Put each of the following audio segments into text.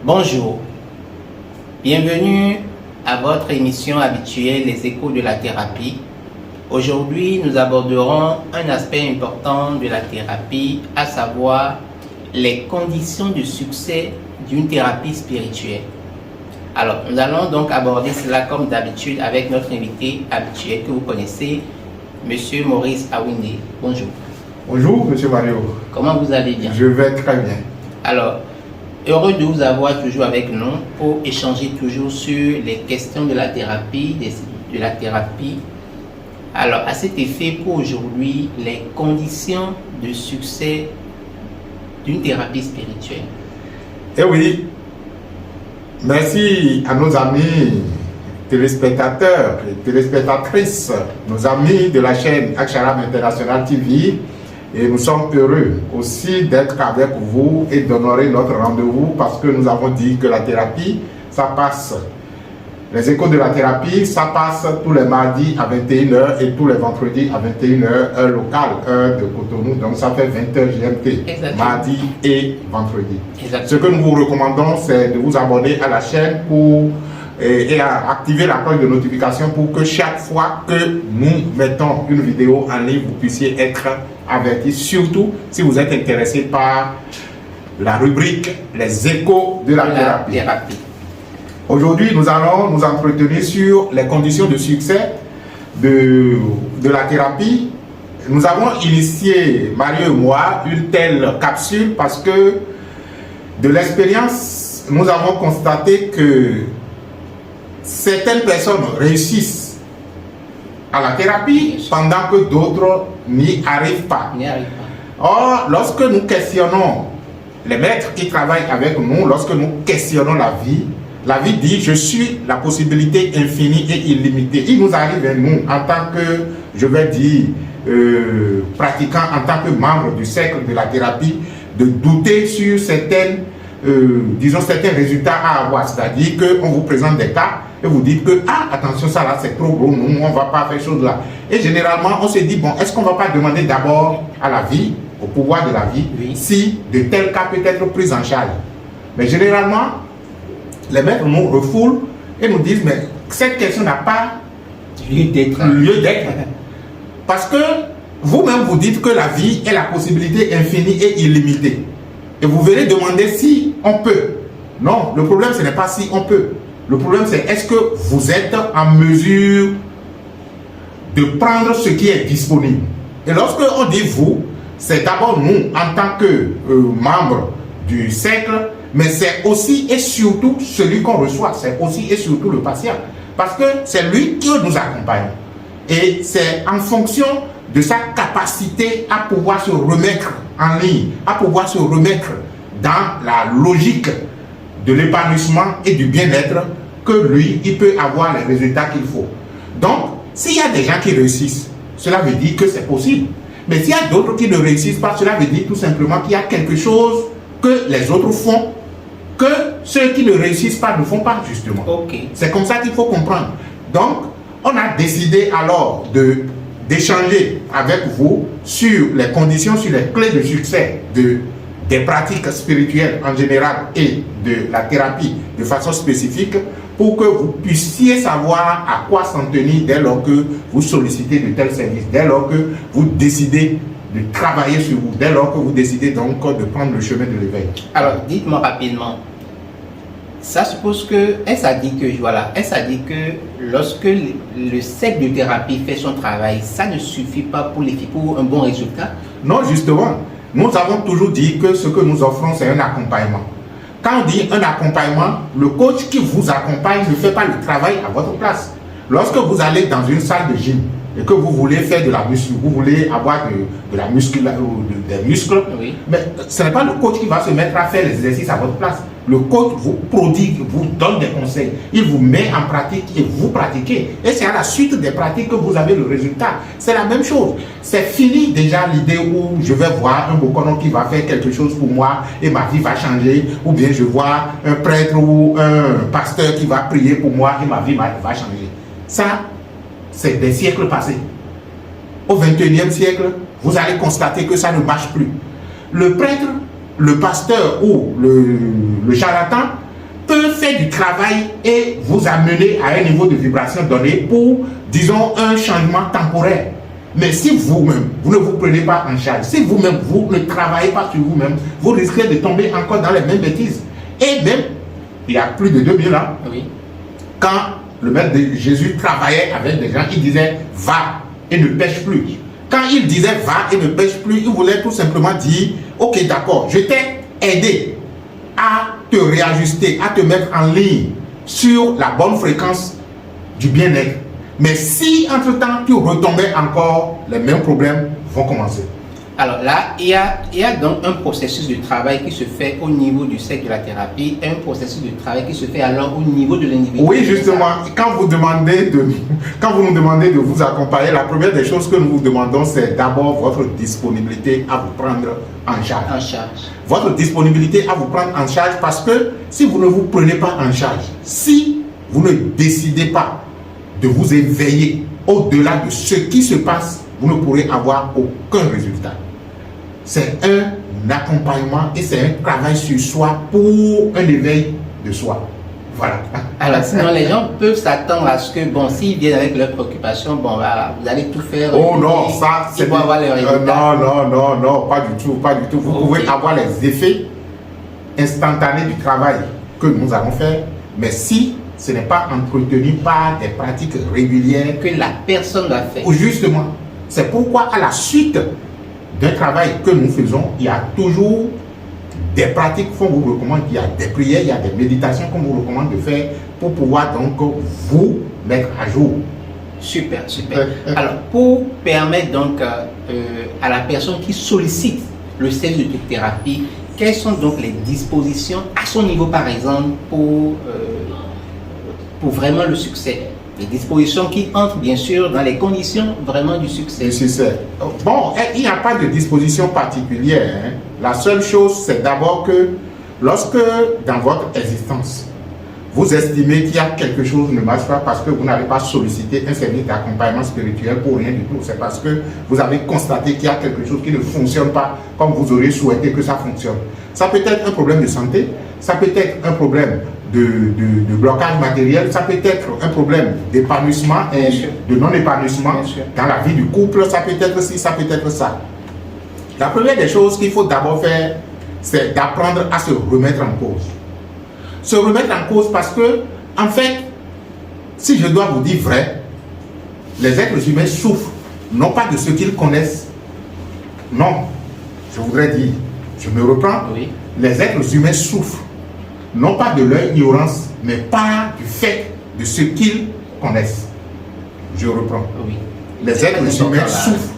Bonjour, bienvenue à votre émission habituelle Les Échos de la thérapie. Aujourd'hui, nous aborderons un aspect important de la thérapie, à savoir les conditions de succès d'une thérapie spirituelle. Alors, nous allons donc aborder cela comme d'habitude avec notre invité habituel que vous connaissez, Monsieur Maurice Awinde. Bonjour. Bonjour, Monsieur Mario. Comment vous allez bien? Je vais très bien. Alors, heureux de vous avoir toujours avec nous pour échanger toujours sur les questions de la thérapie, Alors, à cet effet, pour aujourd'hui, les conditions de succès d'une thérapie spirituelle. Eh oui, merci à nos amis téléspectateurs et téléspectatrices, nos amis de la chaîne Aksharam International TV. Et nous sommes heureux aussi d'être avec vous et d'honorer notre rendez-vous parce que nous avons dit que la thérapie, ça passe. Les échos de la thérapie, ça passe tous les mardis à 21h et tous les vendredis à 21h, heure locale, heure de Cotonou. Donc ça fait 20h GMT, Exactement. mardi et vendredi. Exactement. Ce que nous vous recommandons, c'est de vous abonner à la chaîne et à activer la cloche de notification pour que chaque fois que nous mettons une vidéo en ligne, vous puissiez être avertis, surtout si vous êtes intéressé par la rubrique Les échos de la thérapie. Aujourd'hui, nous allons nous entretenir sur les conditions de succès de la thérapie. Nous avons initié, Mario et moi, une telle capsule parce que de l'expérience, nous avons constaté que certaines personnes réussissent à la thérapie pendant que d'autres n'y arrivent pas. Or, lorsque nous questionnons les maîtres qui travaillent avec nous, lorsque nous questionnons la vie dit je suis la possibilité infinie et illimitée. Il nous arrive à nous, en tant que, je vais dire, pratiquant, en tant que membre du cercle de la thérapie, de douter sur certains résultats à avoir. C'est-à-dire qu'on vous présente des cas et vous dites que, attention, ça là c'est trop gros, nous on ne va pas faire chose là. Et généralement, on se dit, bon, est-ce qu'on ne va pas demander d'abord à la vie, au pouvoir de la vie, si de tels cas peut être pris en charge. Mais généralement, les maîtres nous refoulent et nous disent, mais cette question n'a pas lieu d'être. Parce que vous-même vous dites que la vie est la possibilité infinie et illimitée. Et vous venez demander si on peut. Non, le problème ce n'est pas si on peut. Le problème c'est est-ce que vous êtes en mesure de prendre ce qui est disponible. Et lorsque on dit vous, c'est d'abord nous en tant que membres du cercle, mais c'est aussi et surtout celui qu'on reçoit, c'est aussi et surtout le patient. Parce que c'est lui qui nous accompagne. Et c'est en fonction de sa capacité à pouvoir se remettre en ligne, à pouvoir se remettre dans la logique de l'épanouissement et du bien-être que lui, il peut avoir les résultats qu'il faut. Donc, s'il y a des gens qui réussissent, cela veut dire que c'est possible. Mais s'il y a d'autres qui ne réussissent pas, cela veut dire tout simplement qu'il y a quelque chose que les autres font que ceux qui ne réussissent pas ne font pas justement. C'est comme ça qu'il faut comprendre. Donc, on a décidé alors d'échanger avec vous sur les conditions, sur les clés de succès des pratiques spirituelles en général et de la thérapie de façon spécifique pour que vous puissiez savoir à quoi s'en tenir dès lors que vous sollicitez de tels services, dès lors que vous décidez de travailler sur vous, dès lors que vous décidez donc de prendre le chemin de l'éveil. Alors, dites-moi rapidement, ça suppose que, est-ce à dire que lorsque le cercle de thérapie fait son travail, ça ne suffit pas pour un bon résultat? Non, justement, nous avons toujours dit que ce que nous offrons, c'est un accompagnement. Quand on dit un accompagnement, le coach qui vous accompagne ne fait pas le travail à votre place. Lorsque vous allez dans une salle de gym, et que vous voulez faire de la muscu, vous voulez avoir de la des muscles, mais ce n'est pas le coach qui va se mettre à faire les exercices à votre place. Le coach vous prodigue, vous donne des conseils, il vous met en pratique et vous pratiquez. Et c'est à la suite des pratiques que vous avez le résultat. C'est la même chose. C'est fini déjà l'idée où je vais voir un bokono qui va faire quelque chose pour moi et ma vie va changer, ou bien je vois un prêtre ou un pasteur qui va prier pour moi et ma vie va changer. Ça, c'est des siècles passés. Au 21e siècle, vous allez constater que ça ne marche plus. Le prêtre, le pasteur ou le charlatan peut faire du travail et vous amener à un niveau de vibration donné pour, disons, un changement temporaire. Mais si vous-même, vous ne vous prenez pas en charge, si vous-même, vous ne travaillez pas sur vous-même, vous risquez de tomber encore dans les mêmes bêtises. Et même, il y a plus de 2000 ans, Oui. quand le maître de Jésus travaillait avec des gens, il disait « va et ne pêche plus ». Quand il disait « va et ne pêche plus », il voulait tout simplement dire « ok, d'accord, je t'ai aidé à te réajuster, à te mettre en ligne sur la bonne fréquence du bien-être. Mais si entre-temps tu retombais encore, les mêmes problèmes vont commencer. » Alors là, il y a donc un processus de travail qui se fait au niveau du cercle de la thérapie et un processus de travail qui se fait alors au niveau de l'individu. Oui, justement, quand vous nous demandez de vous accompagner, la première des choses que nous vous demandons, c'est d'abord votre disponibilité à vous prendre en charge. En charge. Votre disponibilité à vous prendre en charge, parce que si vous ne vous prenez pas en charge, si vous ne décidez pas de vous éveiller au-delà de ce qui se passe, vous ne pourrez avoir aucun résultat. C'est un accompagnement et c'est un travail sur soi pour un éveil de soi. Voilà. Alors sinon les gens peuvent s'attendre à ce que, bon, s'ils viennent avec leurs préoccupations, bon, voilà, vous allez tout faire. Oh non, ça c'est pour avoir les résultats. Non, pas du tout, pas du tout. Vous pouvez avoir les effets instantanés du travail que nous allons faire, mais si ce n'est pas entretenu par des pratiques régulières Que la personne doit faire. ou justement, c'est pourquoi à la suite d'un travail que nous faisons, il y a toujours des pratiques qu'on vous recommande, il y a des prières, il y a des méditations qu'on vous recommande de faire pour pouvoir donc vous mettre à jour. Super, super. Alors, pour permettre donc à la personne qui sollicite le service de thérapie, quelles sont donc les dispositions à son niveau, par exemple, pour vraiment le succès? Les dispositions qui entrent bien sûr dans les conditions vraiment du succès. Bon, il n'y a pas de disposition particulière. Hein. La seule chose, c'est d'abord que lorsque dans votre existence, vous estimez qu'il y a quelque chose qui ne marche pas parce que vous n'avez pas sollicité un service d'accompagnement spirituel pour rien du tout. C'est parce que vous avez constaté qu'il y a quelque chose qui ne fonctionne pas comme vous auriez souhaité que ça fonctionne. Ça peut être un problème de santé, ça peut être un problème de blocage matériel, ça peut être un problème d'épanouissement et de non-épanouissement dans la vie du couple, ça peut être ci, ça peut être ça. La première des choses qu'il faut d'abord faire, c'est d'apprendre à se remettre en cause. Se remettre en cause parce que, en fait, si je dois vous dire vrai, les êtres humains souffrent, non pas de ce qu'ils connaissent, non, je voudrais dire, je me reprends, Oui. Les êtres humains souffrent, non pas de leur ignorance, mais pas du fait de ce qu'ils connaissent. Je reprends. Oui. Les êtres humains souffrent,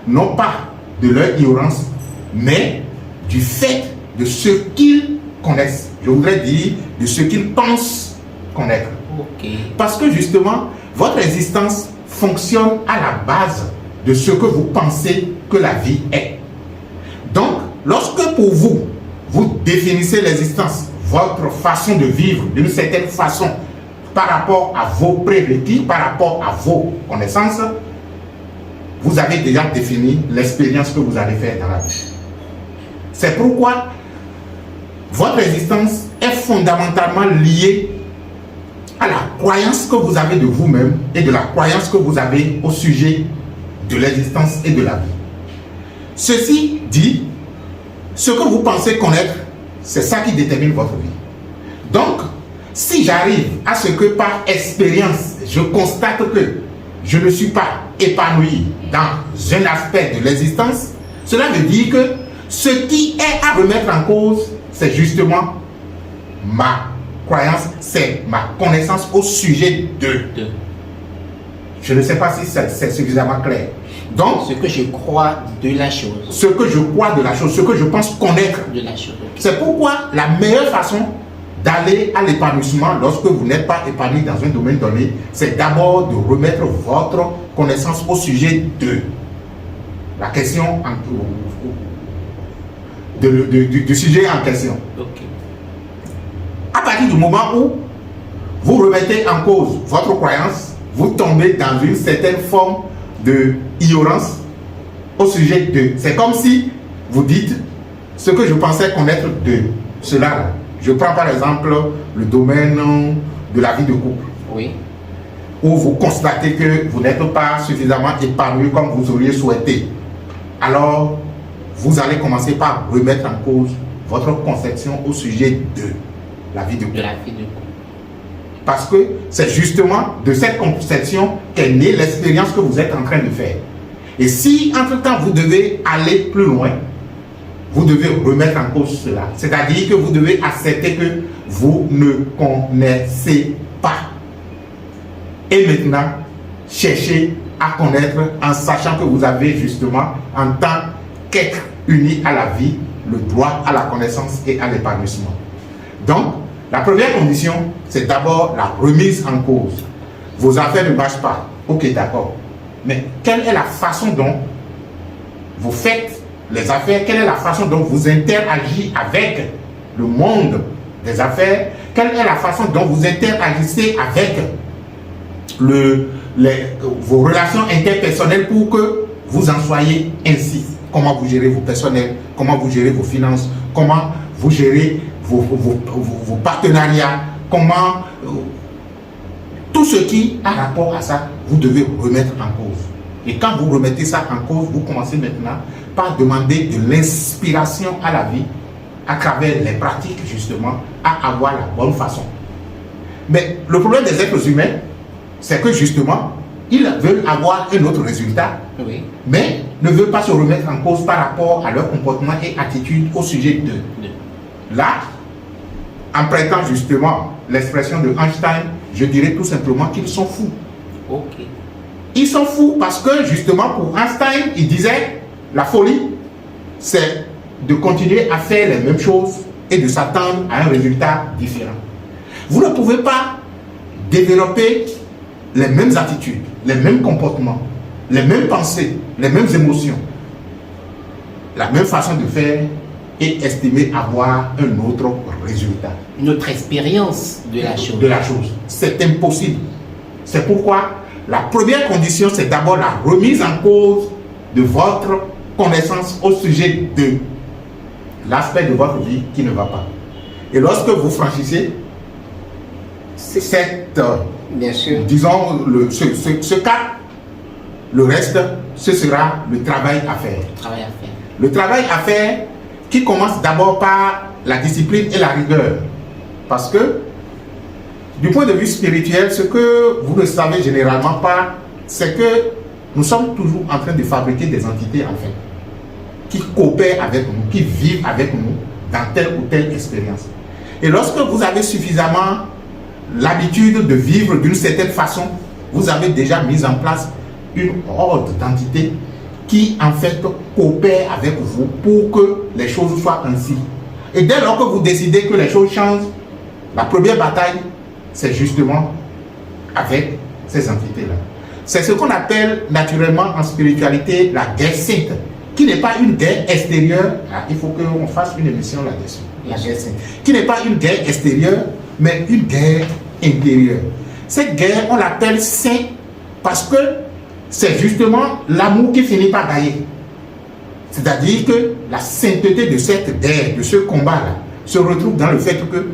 non pas de leur ignorance, mais du fait de ce qu'ils connaissent. Je voudrais dire de ce qu'ils pensent connaître. Ok. Parce que justement, votre existence fonctionne à la base de ce que vous pensez que la vie est. Donc, lorsque pour vous, vous définissez l'existence, votre façon de vivre d'une certaine façon par rapport à vos prérequis, par rapport à vos connaissances, vous avez déjà défini l'expérience que vous allez faire dans la vie. C'est pourquoi votre existence est fondamentalement liée à la croyance que vous avez de vous-même et de la croyance que vous avez au sujet de l'existence et de la vie. Ceci dit, ce que vous pensez connaître, c'est ça qui détermine votre vie. Donc, si j'arrive à ce que par expérience, je constate que je ne suis pas épanoui dans un aspect de l'existence, cela veut dire que ce qui est à remettre en cause, c'est justement ma croyance, c'est ma connaissance au sujet de. Je ne sais pas si c'est suffisamment clair. Donc, ce que je crois de la chose. Ce que je crois de la chose, ce que je pense connaître de la chose. C'est pourquoi la meilleure façon d'aller à l'épanouissement lorsque vous n'êtes pas épanoui dans un domaine donné, c'est d'abord de remettre votre connaissance au sujet de la question, du sujet en question. Okay. À partir du moment où vous remettez en cause votre croyance, vous tombez dans une certaine forme de ignorance au sujet de. C'est comme si vous dites ce que je pensais connaître de cela, Je prends par exemple le domaine de la vie de couple, Oui. où vous constatez que vous n'êtes pas suffisamment épanoui comme vous auriez souhaité. Alors, vous allez commencer par remettre en cause votre conception au sujet de la vie de De couple. la vie de couple. Parce que c'est justement de cette conception qu'est née l'expérience que vous êtes en train de faire. Et si, entre-temps, vous devez aller plus loin, vous devez remettre en cause cela. C'est-à-dire que vous devez accepter que vous ne connaissez pas. Et maintenant, cherchez à connaître en sachant que vous avez justement, en tant qu'être uni à la vie, le droit à la connaissance et à l'épanouissement. Donc, la première condition, c'est d'abord la remise en cause. Vos affaires ne marchent pas. Ok, d'accord. Mais quelle est la façon dont vous faites les affaires? Quelle est la façon dont vous interagissez avec le monde des affaires? Quelle est la façon dont vous interagissez avec vos relations interpersonnelles pour que vous en soyez ainsi? Comment vous gérez vos personnels? Comment vous gérez vos finances? Comment vous gérez vos partenariats? Comment tout ce qui a rapport à ça, vous devez remettre en cause. Et quand vous remettez ça en cause, vous commencez maintenant par demander de l'inspiration à la vie à travers les pratiques justement à avoir la bonne façon. Mais le problème des êtres humains, c'est que justement, ils veulent avoir un autre résultat, Oui. mais ne veulent pas se remettre en cause par rapport à leur comportement et attitude au sujet de. Là, en prêtant justement l'expression de Einstein, je dirais tout simplement qu'ils sont fous. Ok. Ils sont fous parce que justement pour Einstein, il disait la folie, c'est de continuer à faire les mêmes choses et de s'attendre à un résultat différent. Vous ne pouvez pas développer les mêmes attitudes, les mêmes comportements, les mêmes pensées, les mêmes émotions, la même façon de faire et estimer avoir un autre résultat. Notre expérience de la chose. De la chose. C'est impossible. C'est pourquoi la première condition, c'est d'abord la remise en cause de votre connaissance au sujet de l'aspect de votre vie qui ne va pas. Et lorsque vous franchissez cette, Bien sûr. disons, ce cap, le reste, ce sera le travail à faire. Travail à faire. Le travail à faire qui commence d'abord par la discipline et la rigueur. Parce que, du point de vue spirituel, ce que vous ne savez généralement pas, c'est que nous sommes toujours en train de fabriquer des entités, en fait, qui coopèrent avec nous, qui vivent avec nous dans telle ou telle expérience. Et lorsque vous avez suffisamment l'habitude de vivre d'une certaine façon, vous avez déjà mis en place une horde d'entités qui en fait coopèrent avec vous pour que les choses soient ainsi. Et dès lors que vous décidez que les choses changent, la première bataille, c'est justement avec ces entités-là. C'est ce qu'on appelle naturellement en spiritualité la guerre sainte, qui n'est pas une guerre extérieure. Il faut qu'on fasse une émission là-dessus. La guerre sainte, qui n'est pas une guerre extérieure, mais une guerre intérieure. Cette guerre, on l'appelle sainte parce que c'est justement l'amour qui finit par gagner. C'est-à-dire que la sainteté de cette guerre, de ce combat-là, se retrouve dans le fait que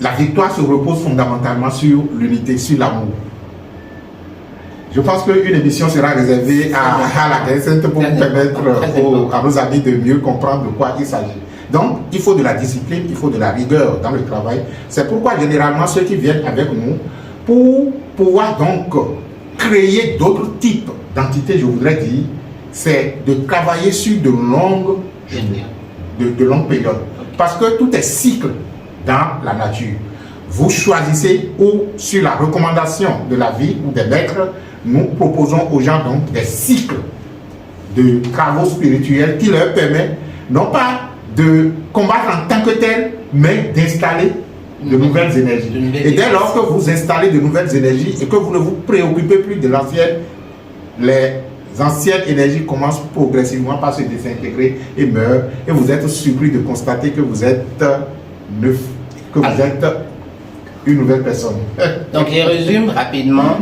la victoire se repose fondamentalement sur l'unité, sur l'amour. Je pense qu'une émission sera réservée à la guerre sainte pour permettre à nos amis de mieux comprendre de quoi il s'agit. Donc, il faut de la discipline, il faut de la rigueur dans le travail. C'est pourquoi généralement ceux qui viennent avec nous, pour pouvoir donc créer d'autres types d'entités, je voudrais dire, c'est de travailler sur de longues journées, de longues périodes. Parce que tout est cycle dans la nature. Vous choisissez ou sur la recommandation de la vie ou des maîtres, nous proposons aux gens donc des cycles de travaux spirituels qui leur permettent non pas de combattre en tant que tel, mais d'installer de nouvelles énergies. Et dès lors que vous installez de nouvelles énergies et que vous ne vous préoccupez plus de l'ancienne, les anciennes énergies commencent progressivement par se désintégrer et meurent. Et vous êtes surpris de constater que vous êtes neuf, que vous êtes une nouvelle personne. Donc, je résume rapidement.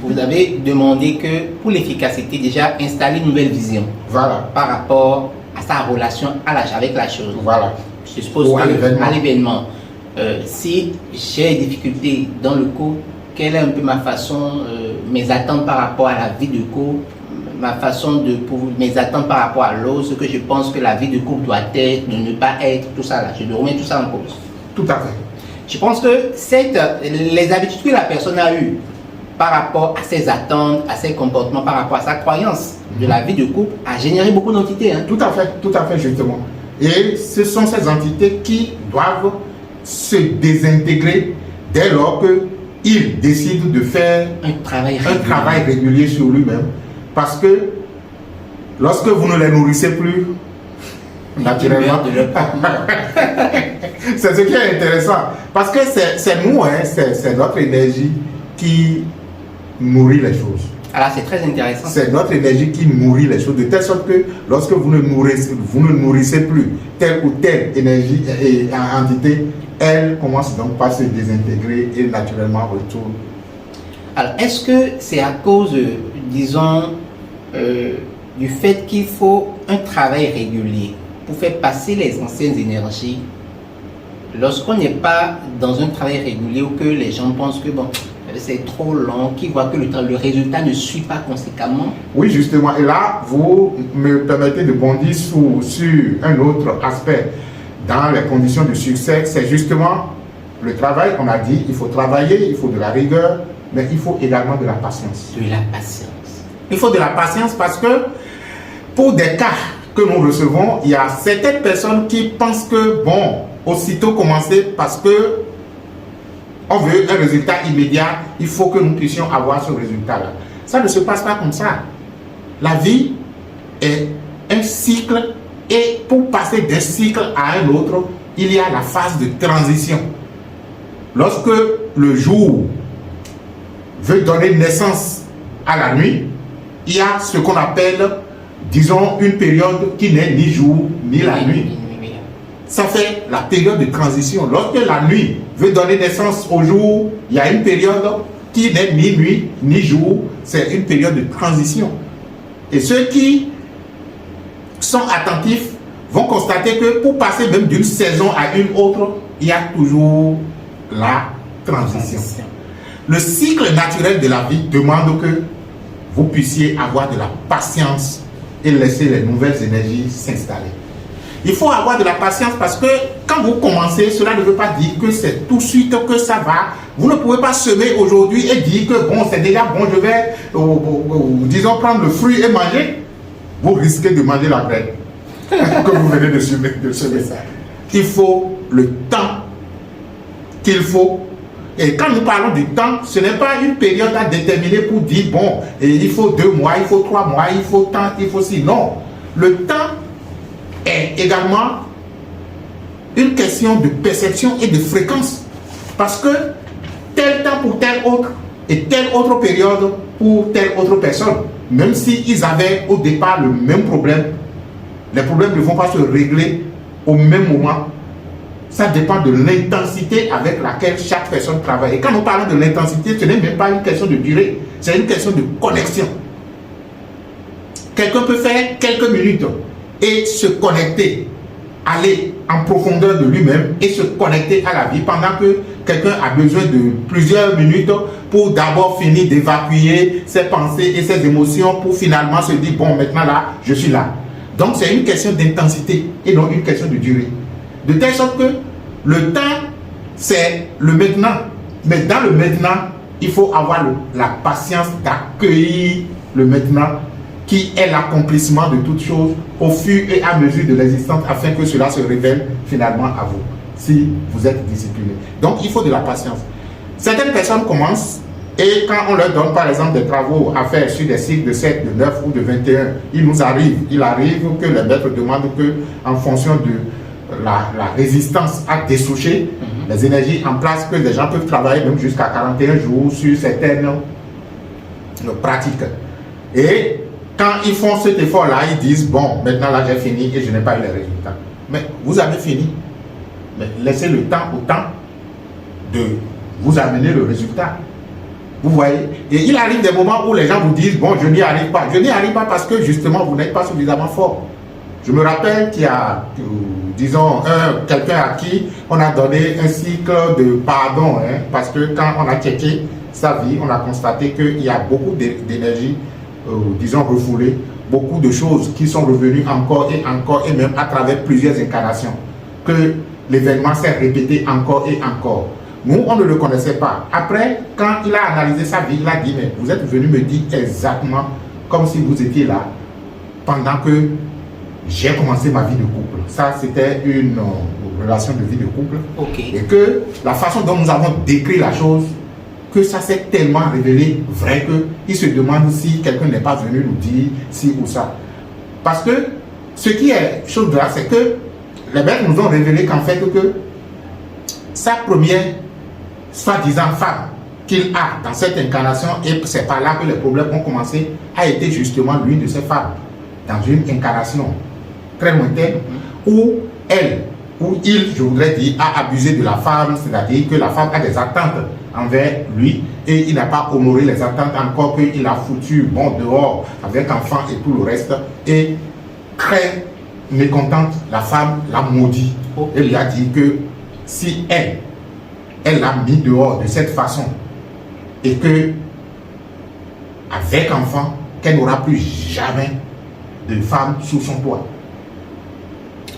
Vous avez demandé que pour l'efficacité, déjà installer une nouvelle vision. Voilà. Par rapport à sa relation avec la chose. Voilà. je suppose à l'événement. Si j'ai des difficultés dans le cours, quelle est un peu ma façon, mes attentes par rapport à la vie de cours, ma façon mes attentes par rapport à l'autre, ce que je pense que la vie de couple doit être, de ne pas être, tout ça là. Je remets tout ça en cause. Tout à fait. Je pense que les habitudes que la personne a eues par rapport à ses attentes, à ses comportements, par rapport à sa croyance de la vie de couple, a généré beaucoup d'entités. Hein. Tout à fait, justement. Et ce sont ces entités qui doivent se désintégrer dès lors qu'il décide de faire un travail régulier sur lui-même. Parce que lorsque vous ne les nourrissez plus, naturellement, c'est ce qui est intéressant. Parce que c'est nous, hein, c'est notre énergie qui nourrit les choses. Alors c'est très intéressant. C'est notre énergie qui nourrit les choses, de telle sorte que lorsque vous ne nourrissez plus telle ou telle énergie et entité, elle commence donc par se désintégrer et naturellement retourne. Alors est-ce que c'est à cause, disons, du fait qu'il faut un travail régulier pour faire passer les anciennes énergies, lorsqu'on n'est pas dans un travail régulier ou que les gens pensent que bon, c'est trop long, qu'ils voient que le résultat ne suit pas conséquemment? Oui, justement. Et là, vous me permettez de bondir sur un autre aspect dans les conditions de succès. C'est justement le travail. On a dit, il faut travailler, il faut de la rigueur, mais il faut également de la patience. De la patience. Il faut de la patience parce que pour des cas que nous recevons, il y a certaines personnes qui pensent que, bon, aussitôt commencer parce que on veut un résultat immédiat, il faut que nous puissions avoir ce résultat-là. Ça ne se passe pas comme ça. La vie est un cycle et pour passer d'un cycle à un autre, il y a la phase de transition. Lorsque le jour veut donner naissance à la nuit, il y a ce qu'on appelle, disons, une période qui n'est ni jour ni la nuit. Ça fait la période de transition. Lorsque la nuit veut donner naissance au jour, il y a une période qui n'est ni nuit ni jour, c'est une période de transition. Et ceux qui sont attentifs vont constater que pour passer même d'une saison à une autre, il y a toujours la transition. Le cycle naturel de la vie demande que vous puissiez avoir de la patience et laisser les nouvelles énergies s'installer. Il faut avoir de la patience parce que quand vous commencez, cela ne veut pas dire que c'est tout de suite que ça va. Vous ne pouvez pas semer aujourd'hui et dire que bon, c'est déjà bon, je vais, disons, prendre le fruit et manger. Vous risquez de manger la graine que vous venez de semer. Il faut le temps qu'il faut. Et quand nous parlons du temps, ce n'est pas une période à déterminer pour dire bon, et il faut 2 mois, il faut 3 mois, il faut tant, il faut si. Non. Le temps est également une question de perception et de fréquence. Parce que tel temps pour tel autre et telle autre période pour telle autre personne, même s'ils avaient au départ le même problème, les problèmes ne vont pas se régler au même moment. Ça dépend de l'intensité avec laquelle chaque personne travaille. Et quand nous parlons de l'intensité, ce n'est même pas une question de durée, c'est une question de connexion. Quelqu'un peut faire quelques minutes et se connecter, aller en profondeur de lui-même et se connecter à la vie pendant que quelqu'un a besoin de plusieurs minutes pour d'abord finir d'évacuer ses pensées et ses émotions pour finalement se dire bon, maintenant là, je suis là. Donc c'est une question d'intensité et non une question de durée. De telle sorte que le temps, c'est le maintenant. Mais dans le maintenant, il faut avoir la patience d'accueillir le maintenant qui est l'accomplissement de toutes choses au fur et à mesure de l'existence afin que cela se révèle finalement à vous, si vous êtes discipliné. Donc il faut de la patience. Certaines personnes commencent et quand on leur donne par exemple des travaux à faire sur des cycles de 7, de 9 ou de 21, il arrive que les maîtres demandent que en fonction de la résistance à dessoucher, les énergies en place, que les gens peuvent travailler même jusqu'à 41 jours sur certaines pratiques. Et quand ils font cet effort-là, ils disent, bon, maintenant là j'ai fini et je n'ai pas eu les résultats. Mais vous avez fini. Mais laissez le temps au temps de vous amener le résultat. Vous voyez? Et il arrive des moments où les gens vous disent, bon, je n'y arrive pas. Je n'y arrive pas parce que justement, vous n'êtes pas suffisamment fort. Je me rappelle qu'il y a disons, quelqu'un à qui on a donné un cycle de pardon, hein, parce que quand on a checké sa vie, on a constaté qu'il y a beaucoup d'énergie, disons, refoulée, beaucoup de choses qui sont revenues encore, et même à travers plusieurs incarnations, que l'événement s'est répété encore et encore. Nous, on ne le connaissait pas. Après, quand il a analysé sa vie, il a dit, mais vous êtes venu me dire exactement comme si vous étiez là pendant que j'ai commencé ma vie de couple. Ça, c'était une relation de vie de couple. Okay. Et que la façon dont nous avons décrit la chose, que ça s'est tellement révélé vrai qu'il se demande si quelqu'un n'est pas venu nous dire ci ou ça. Parce que ce qui est chose là, c'est que les maîtres nous ont révélé qu'en fait que sa première soi-disant femme qu'il a dans cette incarnation, et c'est par là que les problèmes ont commencé, a été justement l'une de ces femmes dans une incarnation très lointaine où elle, où il, je voudrais dire, a abusé de la femme, c'est-à-dire que la femme a des attentes envers lui et il n'a pas honoré les attentes, encore qu'il a foutu bon dehors avec enfant et tout le reste, et très mécontente, la femme l'a maudit. Elle lui a dit que si elle l'a mis dehors de cette façon et que avec enfant, qu'elle n'aura plus jamais de femme sous son toit.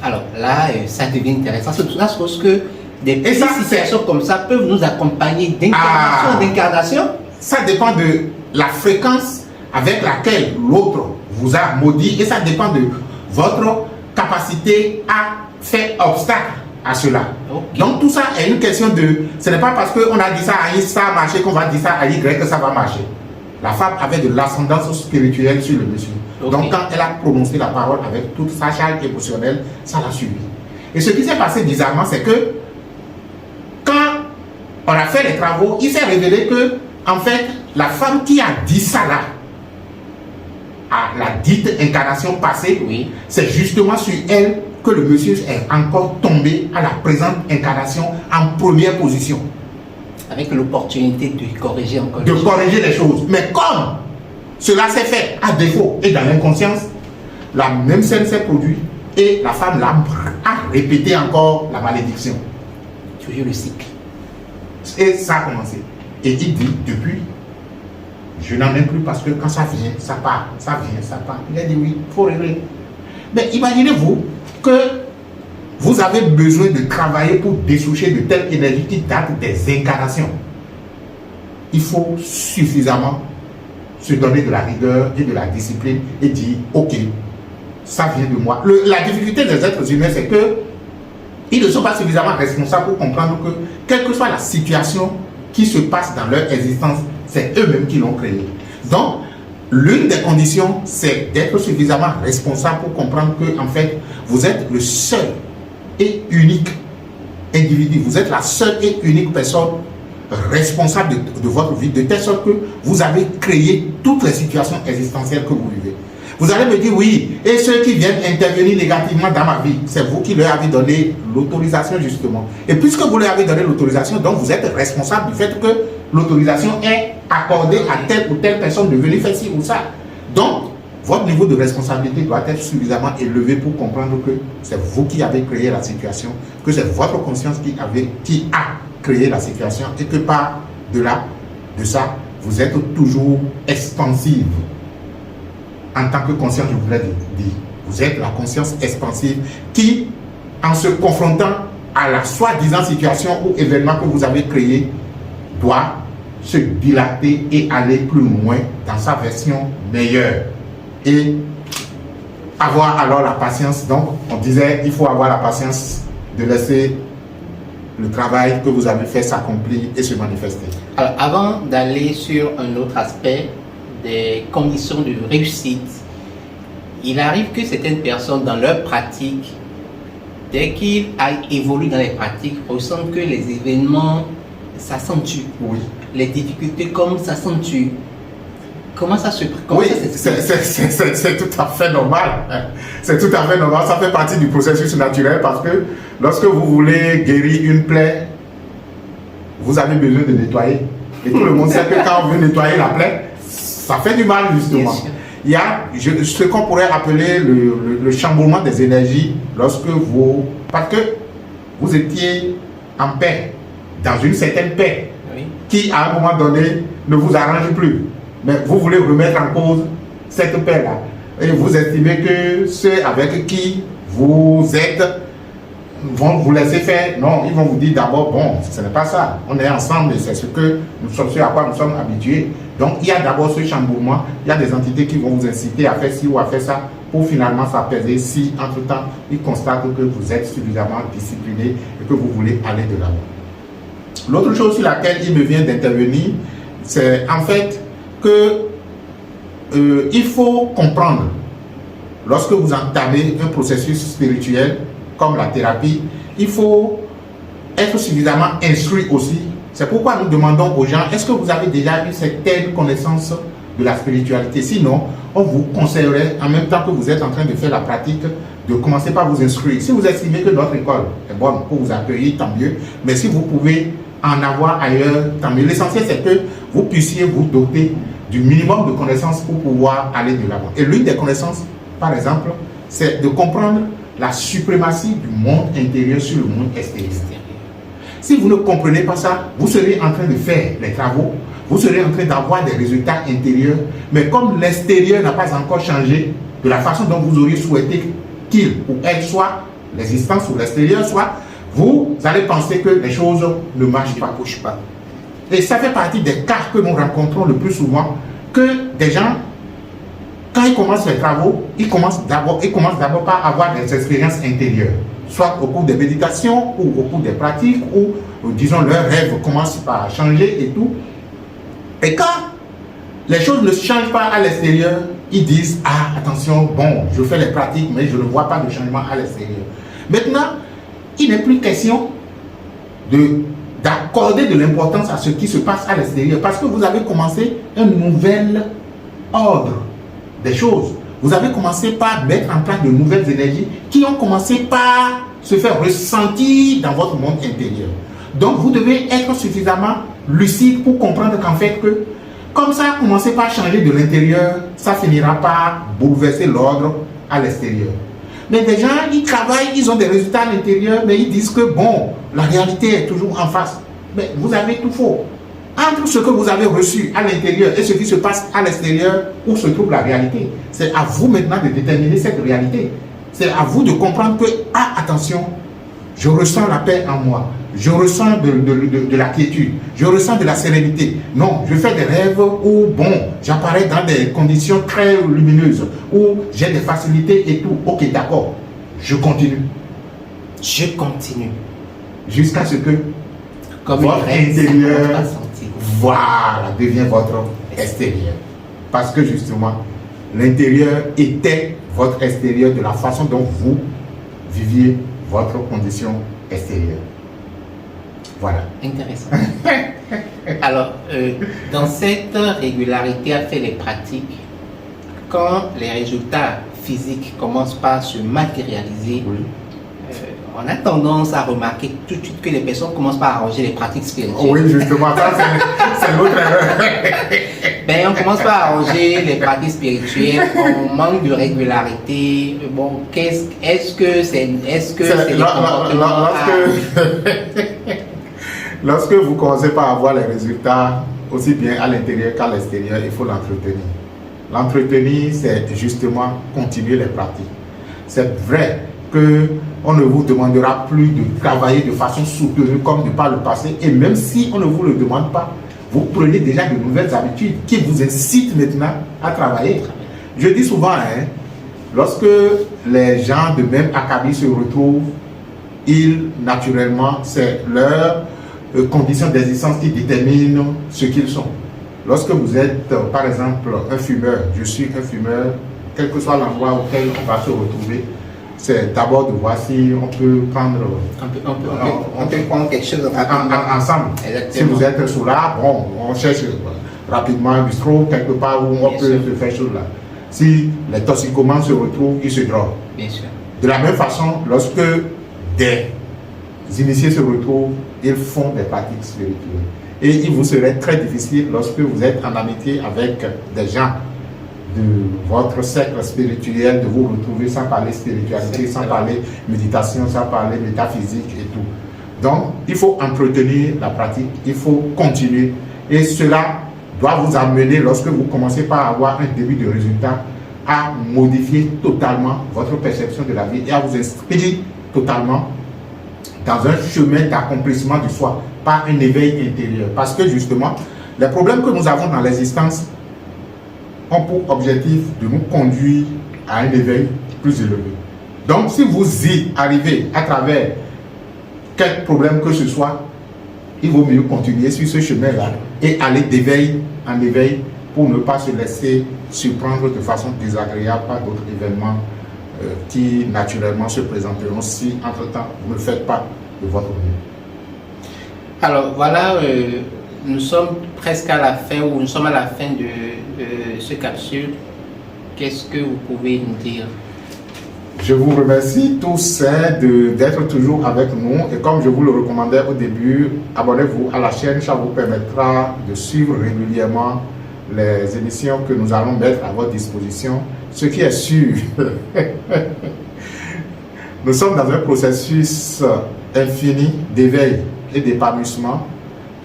Alors là, ça devient intéressant. C'est là chose que des petites situations comme ça peuvent nous accompagner d'incarnation. Ça dépend de la fréquence avec laquelle l'autre vous a maudit et ça dépend de votre capacité à faire obstacle à cela. Okay. Donc tout ça est une question de... Ce n'est pas parce qu'on a dit ça à I, ça a marché, qu'on va dire ça à Y que ça va marcher. La femme avait de l'ascendance spirituelle sur le monsieur. Okay. Donc quand elle a prononcé la parole avec toute sa charge émotionnelle, ça l'a suivi. Et ce qui s'est passé bizarrement, c'est que quand on a fait les travaux, il s'est révélé que, en fait, la femme qui a dit ça là, à la dite incarnation passée, oui, c'est justement sur elle que le monsieur est encore tombé à la présente incarnation en première position. Avec l'opportunité de corriger encore les choses. Mais comme cela s'est fait à défaut et dans l'inconscience, la même scène s'est produite et la femme a répété encore la malédiction. Toujours le cycle. Et ça a commencé. Et il dit, depuis, je n'en ai plus parce que quand ça vient, ça part, ça vient, ça part. Il a dit oui, il faut régler. Mais imaginez-vous que vous avez besoin de travailler pour dessoucher de telles énergies qui datent des incarnations. Il faut suffisamment se donner de la rigueur et de la discipline et dire, ok, ça vient de moi. La difficulté des êtres humains, c'est que ils ne sont pas suffisamment responsables pour comprendre que, quelle que soit la situation qui se passe dans leur existence, c'est eux-mêmes qui l'ont créée. Donc, l'une des conditions, c'est d'être suffisamment responsable pour comprendre que, en fait, vous êtes le seul et unique individu. Vous êtes la seule et unique personne responsable de votre vie, de telle sorte que vous avez créé toutes les situations existentielles que vous vivez. Vous allez me dire, oui, et ceux qui viennent intervenir négativement dans ma vie, c'est vous qui leur avez donné l'autorisation, justement. Et puisque vous leur avez donné l'autorisation, donc vous êtes responsable du fait que l'autorisation est accordée à telle ou telle personne de venir faire ci ou ça. Donc, votre niveau de responsabilité doit être suffisamment élevé pour comprendre que c'est vous qui avez créé la situation, que c'est votre conscience qui a créé la situation et que par delà de ça, vous êtes toujours expansive. En tant que conscience, je voulais dire, vous êtes la conscience expansive qui, en se confrontant à la soi-disant situation ou événement que vous avez créé, doit se dilater et aller plus loin dans sa version meilleure. Et avoir alors la patience. Donc, on disait, il faut avoir la patience de laisser le travail que vous avez fait s'accomplir et se manifester. Alors, avant d'aller sur un autre aspect des conditions de réussite, il arrive que certaines personnes dans leur pratique, dès qu'ils évoluent dans les pratiques, ressentent que les événements s'accentuent. Oui. Les difficultés comme s'accentuent. Comment ça se passe? Oui, c'est tout à fait normal. C'est tout à fait normal. Ça fait partie du processus naturel parce que lorsque vous voulez guérir une plaie, vous avez besoin de nettoyer. Et tout le monde sait que quand on veut nettoyer la plaie, ça fait du mal justement. Il y a ce qu'on pourrait appeler le chamboulement des énergies lorsque vous... Parce que vous étiez en paix, dans une certaine paix, Oui. qui à un moment donné ne vous arrange plus. Mais vous voulez remettre en cause cette paix-là. Et vous estimez que ceux avec qui vous êtes vont vous laisser faire. Non, ils vont vous dire d'abord, bon, ce n'est pas ça. On est ensemble et c'est ce que nous sommes, ce à quoi nous sommes habitués. Donc, il y a d'abord ce chamboulement. Il y a des entités qui vont vous inciter à faire ci ou à faire ça pour finalement s'apaiser si, entre-temps, ils constatent que vous êtes suffisamment discipliné et que vous voulez aller de l'avant. L'autre chose sur laquelle il me vient d'intervenir, c'est en fait que il faut comprendre, lorsque vous entamez un processus spirituel comme la thérapie, il faut être suffisamment instruit aussi. C'est pourquoi nous demandons aux gens, est-ce que vous avez déjà une certaine connaissance de la spiritualité? Sinon, on vous conseillerait, en même temps que vous êtes en train de faire la pratique, de commencer par vous instruire. Si vous estimez que notre école est bonne pour vous accueillir, tant mieux. Mais si vous pouvez en avoir ailleurs, tant mieux. L'essentiel, c'est que vous puissiez vous doter du minimum de connaissances pour pouvoir aller de l'avant. Et l'une des connaissances, par exemple, c'est de comprendre la suprématie du monde intérieur sur le monde extérieur. Si vous ne comprenez pas ça, vous serez en train de faire les travaux, vous serez en train d'avoir des résultats intérieurs, mais comme l'extérieur n'a pas encore changé de la façon dont vous auriez souhaité qu'il ou elle soit, l'existence ou l'extérieur soit, vous allez penser que les choses ne marchent pas. Et ça fait partie des cas que nous rencontrons le plus souvent, que des gens, quand ils commencent les travaux, ils commencent d'abord par avoir des expériences intérieures, soit au cours des méditations ou au cours des pratiques, ou disons leurs rêves commencent par changer et tout. Et quand les choses ne changent pas à l'extérieur, ils disent, ah attention, bon, je fais les pratiques, mais je ne vois pas de changement à l'extérieur. Maintenant, il n'est plus question d'accorder de l'importance à ce qui se passe à l'extérieur, parce que vous avez commencé un nouvel ordre des choses. Vous avez commencé par mettre en place de nouvelles énergies qui ont commencé par se faire ressentir dans votre monde intérieur. Donc vous devez être suffisamment lucide pour comprendre qu'en fait que comme ça a commencé par changer de l'intérieur, ça finira par bouleverser l'ordre à l'extérieur. Mais des gens, ils travaillent, ils ont des résultats à l'intérieur, mais ils disent que bon, la réalité est toujours en face. Mais vous avez tout faux. Entre ce que vous avez reçu à l'intérieur et ce qui se passe à l'extérieur, où se trouve la réalité, c'est à vous maintenant de déterminer cette réalité. C'est à vous de comprendre que, ah, attention, je ressens la paix en moi, je ressens de la quiétude, je ressens de la sérénité. Non, je fais des rêves où, bon, j'apparais dans des conditions très lumineuses, où j'ai des facilités et tout. Ok, d'accord, je continue. Je continue. Jusqu'à ce que comme votre intérieur, voilà, devient votre extérieur. Parce que justement, l'intérieur était votre extérieur de la façon dont vous viviez votre condition extérieure. Voilà. Intéressant. Alors, dans cette régularité à faire les pratiques, quand les résultats physiques commencent par se matérialiser, Oui. On a tendance à remarquer tout de suite que les personnes commencent par arranger les pratiques spirituelles. Oui, justement, ça c'est l'autre erreur. Ben, on commence par arranger les pratiques spirituelles, on manque de régularité. Bon, est-ce que c'est les comportements Lorsque vous commencez par avoir les résultats, aussi bien à l'intérieur qu'à l'extérieur, il faut l'entretenir. L'entretenir, c'est justement continuer les pratiques. C'est vrai qu'on ne vous demandera plus de travailler de façon soutenue comme de par le passé, et même si on ne vous le demande pas, vous prenez déjà de nouvelles habitudes qui vous incitent maintenant à travailler. Je dis souvent, lorsque les gens de même acabit se retrouvent, naturellement, c'est leur conditions d'existence qui déterminent ce qu'ils sont. Lorsque vous êtes, par exemple, un fumeur, je suis un fumeur, quel que soit l'endroit auquel on va se retrouver, c'est d'abord de voir si on peut prendre... On peut prendre quelque chose ensemble. Exactement. Si vous êtes sous là, bon, on cherche rapidement un bistrot, quelque part où on peut se faire chose là. Si les toxicomanes se retrouvent, ils se droguent. Bien sûr. De la même façon, lorsque des initiés se retrouvent, ils font des pratiques spirituelles. Et il vous serait très difficile lorsque vous êtes en amitié avec des gens de votre cercle spirituel, de vous retrouver sans parler spiritualité, sans parler méditation, sans parler métaphysique et tout. Donc, il faut entretenir la pratique, il faut continuer. Et cela doit vous amener, lorsque vous commencez par avoir un début de résultat, à modifier totalement votre perception de la vie et à vous inscrire totalement dans un chemin d'accomplissement du soi, par un éveil intérieur. Parce que justement, les problèmes que nous avons dans l'existence ont pour objectif de nous conduire à un éveil plus élevé. Donc, si vous y arrivez à travers quel problème que ce soit, il vaut mieux continuer sur ce chemin-là et aller d'éveil en éveil pour ne pas se laisser surprendre de façon désagréable par d'autres événements qui naturellement se présenteront si entre-temps vous ne faites pas de votre mieux. Alors voilà, nous sommes presque à la fin, ou nous sommes à la fin de ce capsule. Qu'est-ce que vous pouvez nous dire? Je vous remercie tous d'être toujours avec nous, et comme je vous le recommandais au début, abonnez-vous à la chaîne, ça vous permettra de suivre régulièrement les émissions que nous allons mettre à votre disposition. Ce qui est sûr, nous sommes dans un processus infini d'éveil et d'épanouissement,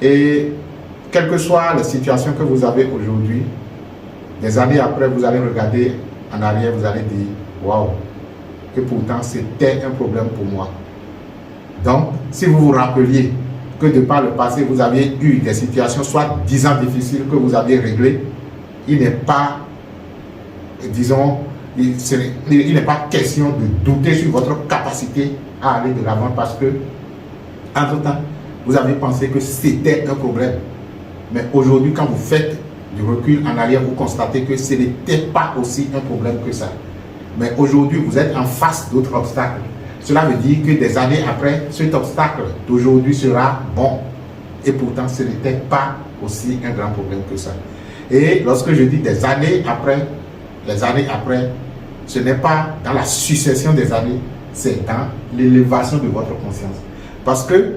et quelles que soient les situations que vous avez aujourd'hui, des années après, vous allez regarder en arrière, vous allez dire waouh, que pourtant c'était un problème pour moi. Donc, si vous vous rappeliez que de par le passé, vous aviez eu des situations soit disant difficiles que vous aviez réglées, il n'est pas, disons, il n'est pas question de douter sur votre capacité à aller de l'avant, parce que, entre-temps, vous avez pensé que c'était un problème. Mais aujourd'hui, quand vous faites du recul en arrière, vous constatez que ce n'était pas aussi un problème que ça. Mais aujourd'hui, vous êtes en face d'autres obstacles. Cela veut dire que des années après, cet obstacle d'aujourd'hui sera bon. Et pourtant, ce n'était pas aussi un grand problème que ça. Et lorsque je dis des années après, ce n'est pas dans la succession des années, c'est dans l'élévation de votre conscience. Parce que,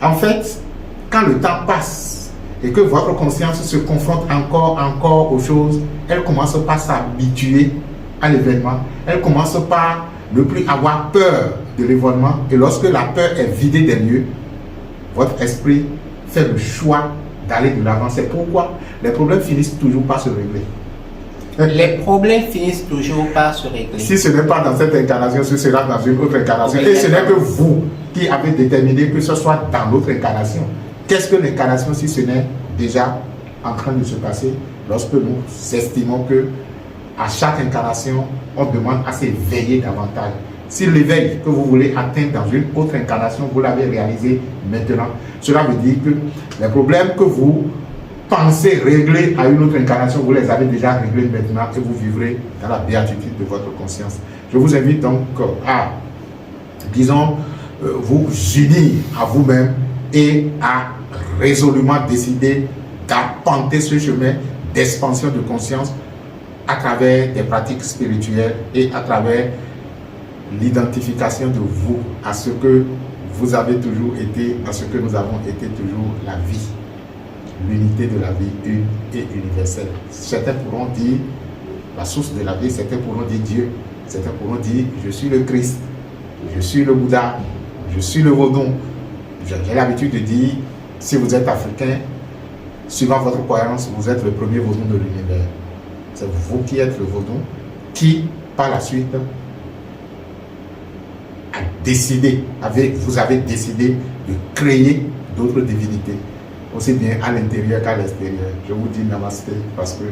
en fait, quand le temps passe et que votre conscience se confronte encore aux choses, elle commence par s'habituer à l'événement. Elle commence par ne plus avoir peur de l'événement. Et lorsque la peur est vidée des lieux, votre esprit fait le choix d'aller de l'avant. C'est pourquoi les problèmes finissent toujours par se régler. Les problèmes finissent toujours par se régler. Si ce n'est pas dans cette incarnation, ce sera dans une autre incarnation. Et ce n'est que vous qui avez déterminé que ce soit dans l'autre incarnation. Qu'est-ce que l'incarnation si ce n'est déjà en train de se passer lorsque nous estimons que à chaque incarnation, on demande à s'éveiller davantage. Si l'éveil que vous voulez atteindre dans une autre incarnation, vous l'avez réalisé maintenant, cela veut dire que les problèmes que vous pensez régler à une autre incarnation, vous les avez déjà réglés maintenant et vous vivrez dans la béatitude de votre conscience. Je vous invite donc à, disons, vous unir à vous-même et à résolument décider d'arpenter ce chemin d'expansion de conscience à travers des pratiques spirituelles et à travers l'identification de vous à ce que vous avez toujours été, à ce que nous avons été toujours, la vie, l'unité de la vie une et universelle. Certains pourront dire la source de la vie, certains pourront dire Dieu, certains pourront dire je suis le Christ, je suis le Bouddha, je suis le Vodun. J'ai l'habitude de dire, si vous êtes africain, suivant votre croyance, vous êtes le premier Vodun de l'univers. C'est vous qui êtes le Vodun, qui, par la suite, a décidé, vous avez décidé de créer d'autres divinités, aussi bien à l'intérieur qu'à l'extérieur. Je vous dis namasté parce que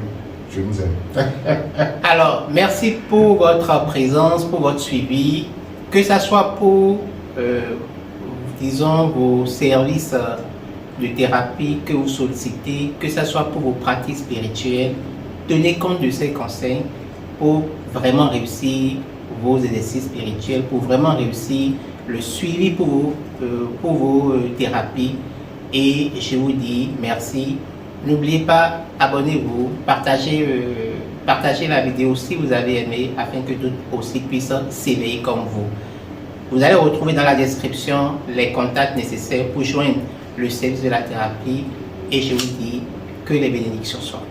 je vous aime. Alors, merci pour votre présence, pour votre suivi, que ce soit pour, disons, vos services de thérapie que vous sollicitez, que ce soit pour vos pratiques spirituelles. Tenez compte de ces conseils pour vraiment réussir vos exercices spirituels, pour vraiment réussir le suivi pour vos thérapies. Et je vous dis merci. N'oubliez pas, abonnez-vous, partagez la vidéo si vous avez aimé, afin que d'autres aussi puissent s'éveiller comme vous. Vous allez retrouver dans la description les contacts nécessaires pour joindre le service de la thérapie. Et je vous dis que les bénédictions soient.